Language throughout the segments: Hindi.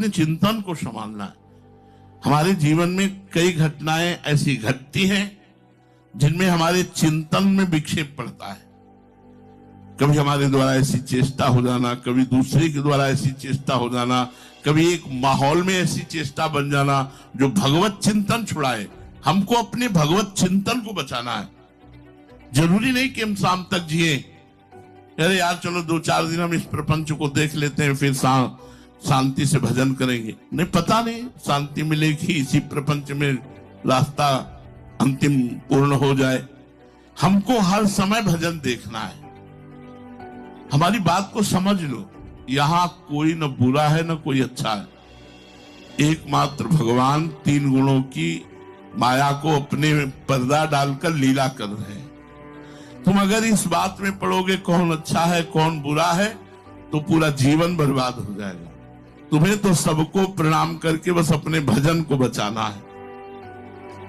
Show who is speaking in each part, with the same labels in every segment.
Speaker 1: अपने चिंतन को संभालना है। हमारे जीवन में कई घटनाएं ऐसी घटती हैं जिनमें हमारे चिंतन में विक्षेप पड़ता है। कभी हमारे द्वारा ऐसी चेष्टा हो जाना, कभी दूसरे के द्वारा ऐसी चेष्टा हो जाना, कभी एक माहौल में ऐसी चेष्टा बन जाना जो भगवत चिंतन छुड़ाए। हमको अपने भगवत चिंतन को बचाना है। जरूरी नहीं कि हम शाम तक जिए, अरे यार चलो 2-4 दिन हम इस प्रपंच को देख लेते हैं, फिर शांति से भजन करेंगे। नहीं, पता नहीं शांति मिलेगी इसी प्रपंच में, रास्ता अंतिम पूर्ण हो जाए। हमको हर समय भजन देखना है। हमारी बात को समझ लो, यहां कोई न बुरा है न कोई अच्छा है। एकमात्र भगवान 3 गुणों की माया को अपने पर्दा डालकर लीला कर रहे हैं। तुम अगर इस बात में पड़ोगे कौन अच्छा है कौन बुरा है, तो पूरा जीवन बर्बाद हो जाएगा। तुम्हें तो सबको प्रणाम करके बस अपने भजन को बचाना है।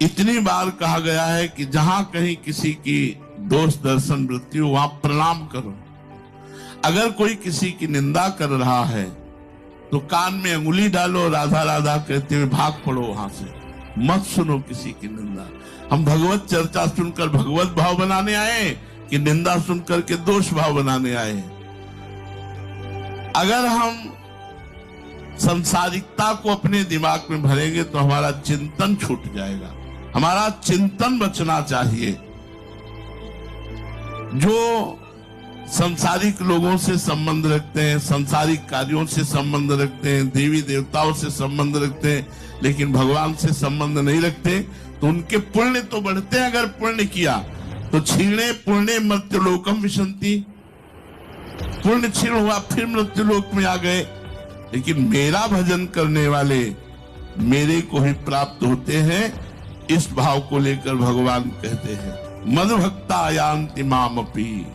Speaker 1: इतनी बार कहा गया है कि जहां कहीं किसी की दोष दर्शन वृत्ति हो वहां प्रणाम करो। अगर कोई किसी की निंदा कर रहा है तो कान में अंगुली डालो, राधा राधा कहते हुए भाग पड़ो वहां से। मत सुनो किसी की निंदा। हम भगवत चर्चा सुनकर भगवत भाव बनाने आए कि निंदा सुनकर के दोष भाव बनाने आए? अगर हम सांसारिकता को अपने दिमाग में भरेंगे तो हमारा चिंतन छूट जाएगा। हमारा चिंतन बचना चाहिए। जो संसारिक लोगों से संबंध रखते हैं, संसारिक कार्यों से संबंध रखते हैं, देवी देवताओं से संबंध रखते हैं, लेकिन भगवान से संबंध नहीं रखते, तो उनके पुण्य तो बढ़ते हैं। अगर पुण्य किया तो क्षीणे पुण्य मृत्युलोकम विशंति, पुण्य क्षीण हुआ फिर मृत्युलोक में आ गए। लेकिन मेरा भजन करने वाले मेरे को ही प्राप्त होते हैं। इस भाव को लेकर भगवान कहते हैं मद भक्ता यान्ति मामपि,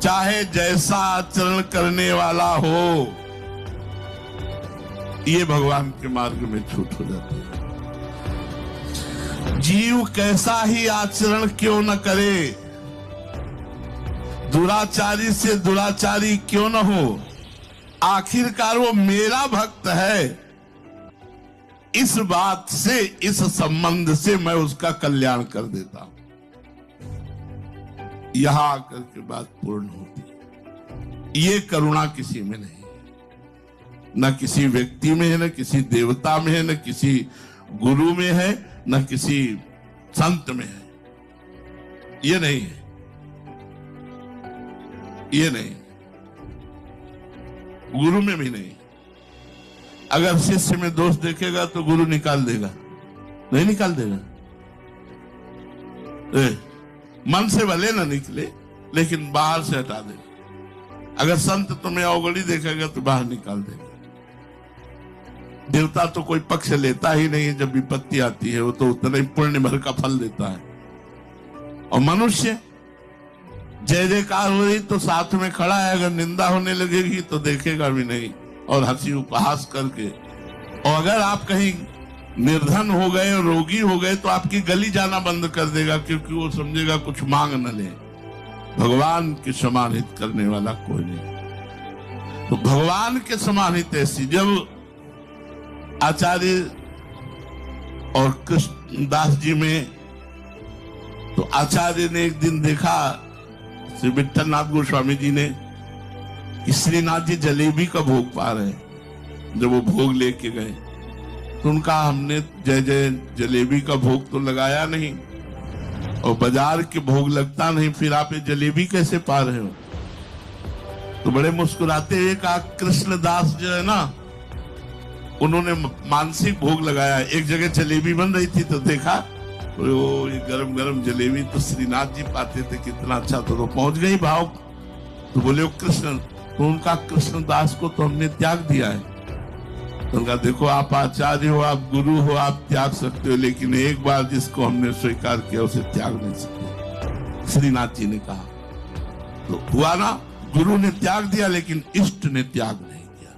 Speaker 1: चाहे जैसा आचरण करने वाला हो, ये भगवान के मार्ग में छूट हो जाती है। जीव कैसा ही आचरण क्यों न करे, दुराचारी से दुराचारी क्यों न हो, आखिरकार वो मेरा भक्त है। इस बात से, इस संबंध से मैं उसका कल्याण कर देता हूं। यहां आकर के बात पूर्ण होती है। ये करुणा किसी में नहीं, न किसी व्यक्ति में है, न किसी देवता में है, न किसी गुरु में है, न किसी संत में है। ये नहीं है, ये नहीं, गुरु में भी नहीं। अगर शिष्य में दोष देखेगा तो गुरु निकाल देगा, नहीं निकाल देगा। मन से भले ना निकले लेकिन बाहर से हटा देगा। अगर संत तुम्हें अवगुणी देखेगा तो बाहर निकाल देगा। देवता तो कोई पक्ष लेता ही नहीं है, जब विपत्ति आती है वो तो उतना ही पुण्य भर का फल देता है। और मनुष्य जय जयकार हो रही तो साथ में खड़ा है, अगर निंदा होने लगेगी तो देखेगा भी नहीं और हंसी उपहास करके। और अगर आप कहीं निर्धन हो गए, रोगी हो गए, तो आपकी गली जाना बंद कर देगा, क्योंकि वो समझेगा कुछ मांग न ले। भगवान के समान हित करने वाला कोई नहीं। तो भगवान के समान हित ऐसी, जब आचार्य और कृष्णदास जी में, तो आचार्य ने एक दिन देखा श्री विठलनाथ गोस्वामी जी ने कि श्रीनाथ जी जलेबी का भोग पा रहे हैं। जब वो भोग लेके गए तो उनका, हमने जय जय जलेबी का भोग तो लगाया नहीं और बाजार के भोग लगता नहीं, फिर आप ये जलेबी कैसे पा रहे हो? तो बड़े मुस्कुराते हुए कहा, कृष्णदास जो है ना, उन्होंने मानसिक भोग लगाया। एक जगह जलेबी बन रही थी तो देखा, वो ये गरम गरम जलेबी तो श्रीनाथ जी पाते थे, कितना अच्छा। तो पहुंच गई भाव। तो बोले वो कृष्ण, तो उनका कृष्णदास को तो हमने त्याग दिया है। तो उनका, देखो आप आचार्य हो, आप गुरु हो, आप त्याग सकते हो, लेकिन एक बार जिसको हमने स्वीकार किया उसे त्याग नहीं सकते, श्रीनाथ जी ने कहा। तो हुआ ना, गुरु ने त्याग दिया लेकिन इष्ट ने त्याग नहीं किया।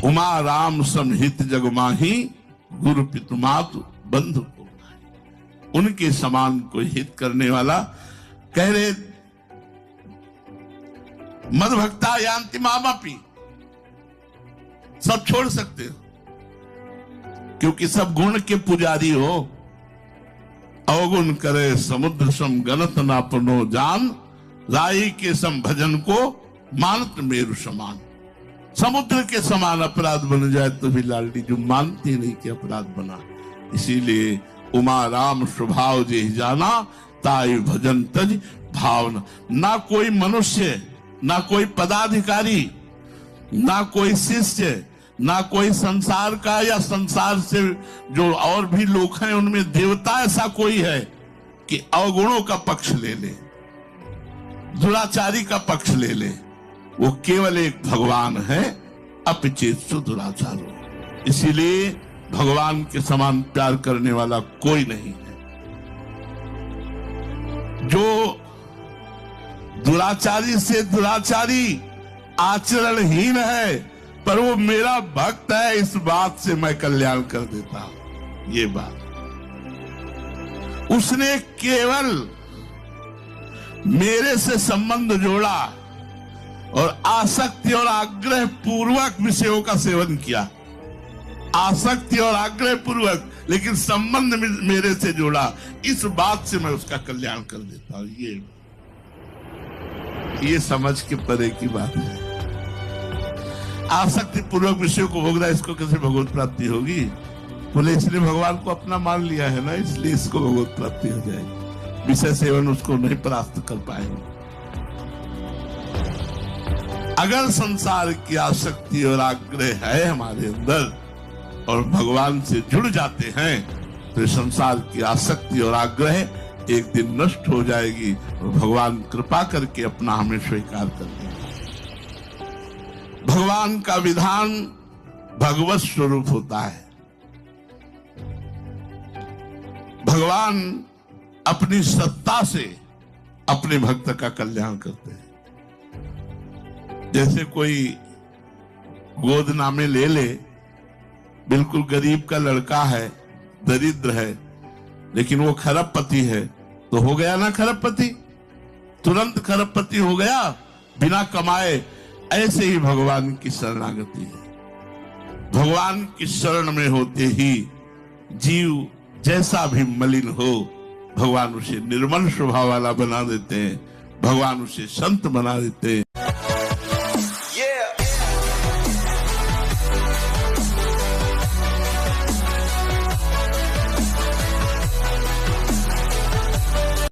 Speaker 1: उमा राम समहित जगमाही, गुरु पितुमातु बंधु को, उनके समान कोई हित करने वाला। कह रहे मद भक्ता यान्ति मामपि, सब छोड़ सकते हो, क्योंकि सब गुण के पुजारी हो। अवगुण करे समुद्र सम गणत ना पनो जान, राई के सम भजन को मानत मेरु समान। समुद्र के समान अपराध बन जाए तो भी लालडी जो मानती नहीं कि अपराध बना। इसीलिए उमा राम स्वभाव जे जाना, ताई भजन तज भावना। ना कोई मनुष्य, ना कोई पदाधिकारी, ना कोई शिष्य, ना कोई संसार का या संसार से जो और भी लोग हैं उनमें देवता ऐसा कोई है कि अवगुणों का पक्ष ले ले, दुराचारी का पक्ष ले ले। वो केवल एक भगवान है, अपिचेतु दुराचारो। इसीलिए भगवान के समान प्यार करने वाला कोई नहीं है। जो दुराचारी से दुराचारी आचरणहीन है, पर वो मेरा भक्त है, इस बात से मैं कल्याण कर देता हूं। ये बात उसने केवल मेरे से संबंध जोड़ा और आसक्ति और आग्रह पूर्वक विषयों का सेवन किया। आसक्ति और आग्रह पूर्वक, लेकिन संबंध मेरे से जोड़ा, इस बात से मैं उसका कल्याण कर देता हूं। ये समझ के परे की बात है। आसक्ति पूर्वक विषयों को भोग रहा है, इसको कैसे भगवत प्राप्ति होगी? बोले इसलिए भगवान को अपना मान लिया है ना, इसलिए इसको भगवत प्राप्ति हो जाएगी। विषय सेवन उसको नहीं प्राप्त कर पाएंगे। अगर संसार की आसक्ति और आग्रह है हमारे अंदर और भगवान से जुड़ जाते हैं, तो संसार की आसक्ति और आग्रह एक दिन नष्ट हो जाएगी और भगवान कृपा करके अपना हमें स्वीकार कर लेंगे। भगवान का विधान भगवत स्वरूप होता है। भगवान अपनी सत्ता से अपने भक्त का कल्याण करते हैं। जैसे कोई गोदनामे ले ले, बिल्कुल गरीब का लड़का है, दरिद्र है, लेकिन वो खरबपति है, तो हो गया ना खरबपति, तुरंत खरबपति हो गया बिना कमाए। ऐसे ही भगवान की शरणागति है। भगवान की शरण में होते ही जीव जैसा भी मलिन हो, भगवान उसे निर्मल स्वभाव वाला बना देते हैं, भगवान उसे संत बना देते हैं।